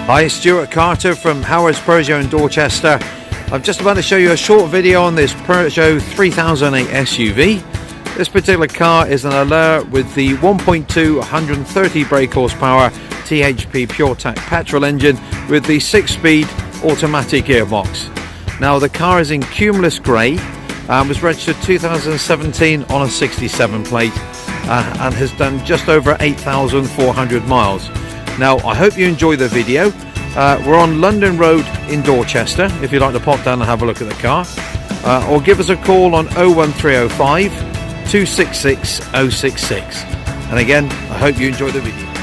Hi, it's Stuart Carter from Howard's Peugeot in Dorchester. I'm just about to show you a short video on this Peugeot 3008 SUV. This particular car is an Allure with the 1.2 130 brake horsepower THP PureTac petrol engine with the 6-speed automatic gearbox. Now the car is in Cumulus Grey, was registered 2017 on a 67 plate and has done just over 8,400 miles. Now I hope you enjoy the video. We're on London Road in Dorchester if you'd like to pop down and have a look at the car, or give us a call on 01305 266 066. And again, I hope you enjoy the video.